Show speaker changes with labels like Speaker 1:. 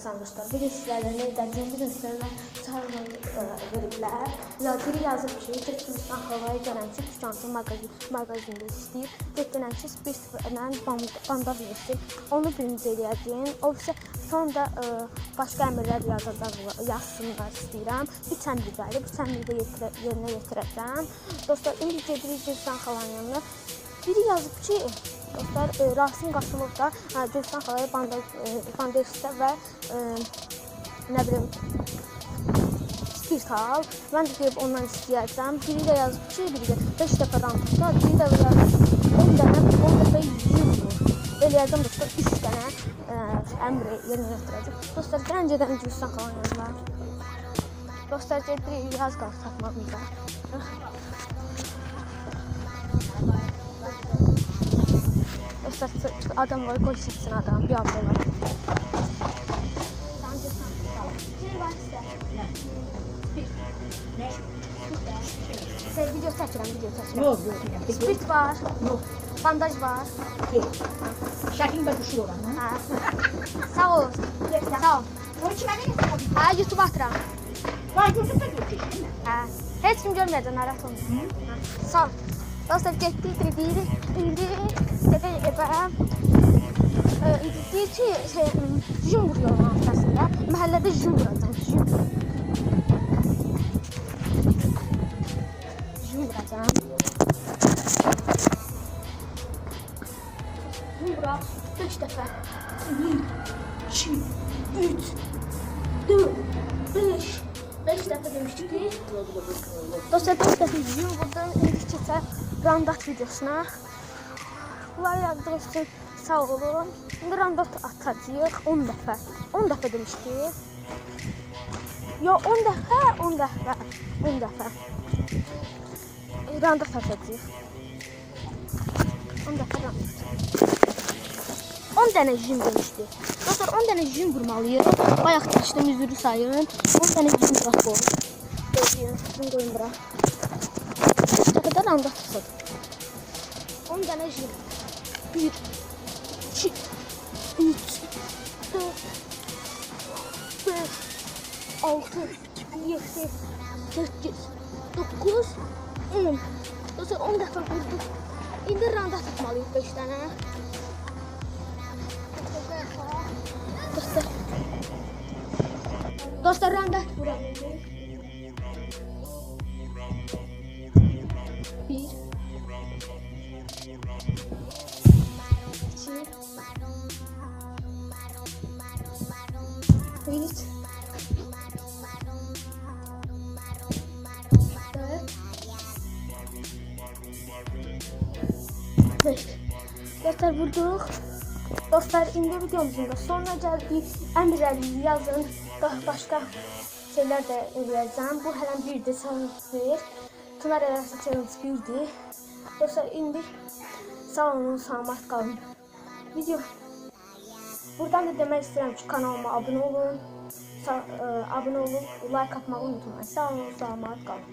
Speaker 1: yazsan dostlar. Bir sizlərlə nə edəcəyim, bir sizlərlə çağırma veriblər. Ya biri yazıb ki, Türkistan havaya gələn ki, Türkistan mağazində istəyir. Deyilən ki, bir bandaj versin. Onu birinci eləyəcəyim. O isə sonda başqa əmrlər yazsınlar istəyirəm. 3 əmri gəlir. Bu əmri də yerinə yetirəcəm. Dostlar, indi gedirik Türkistan xalanın yanına. Biri yazıb ki, dostlar, Rasim Qasımov da Türkistan xalaya bandajda və nə bilim spirt al. Mən də deyib ondan istəyəcəm. Biri də yazıb ki, biri də 5 dəfə randada, biri də yazıb 10 dəfə 100 vur. Eləyəcəm dostlar, 3 dənə əmri yerinə yetirəcəm. Dostlar, gəncədən Türkistan xalanın yanına. Dostlar, gedirik, yaz qalıb tapmamıza. Dostlar, adam var, qoy seçsin adam, bir abla var. Video çəkirəm. Spirt var, bandaj var.
Speaker 2: Şəkil və düşür oranı.
Speaker 1: Sağ ol.
Speaker 2: Onu kimə verirsən?
Speaker 1: YouTube atıram.
Speaker 2: Vay, YouTube'da görəcəksən.
Speaker 1: Heç kim görməyəcək, narahat olmayın. Sağ ol. Dostlar, getdik, dedik, indi evə deyir ki, jüm vuruyorum ortasında. Məhəllədə jüm vuracam, jüm vuracam. Jüm vuraq, 5 dəfə. 1, 2, 3, 4, 5 dəfə demişdik. Dostlar, 5 dəfə jüm vurdum, indi keçə randat videosuna. Bunları yazdığınız için sağ olun. Şimdi randat atacağıq 10 dəfə. 10 dəfə demişdik. Yo, 10 dəfə. Randat atacağıq. 10 dəfə randat. 10 dənə jim demişdik. Dostlar, 10 dənə jim vurmalıyıq. Bayaq taşdım, üzürü sayın. 10 dənə jim bırak qoyun. Jim qoyun bura. Dəfədə randat atacaq. 10 dənə jim. 1, 2, 3, 4, 5, 6, 7, 8, 9, 10. Dostlar, 10 dəfə vurduk. İndi randat atmalıyıq 5 dənə. Dostlar, randat vuralım. 1, 2, 3, 4, 5. Dostlar, vurduq. Dostlar, indi videomuzun da sonuna gəldik. Əmrləri yazın. Başqa şeylər də eləyəcəm. Bu hələn birdir, challenge-dir. Tunar eləsi challenge birdir. Dostlar, indi sağ olun, salamat qalın. Buradan da demək istəyirəm ki, kanalıma abunə olun, like atmağı unutmayın. Sağ olun, salamat qalın.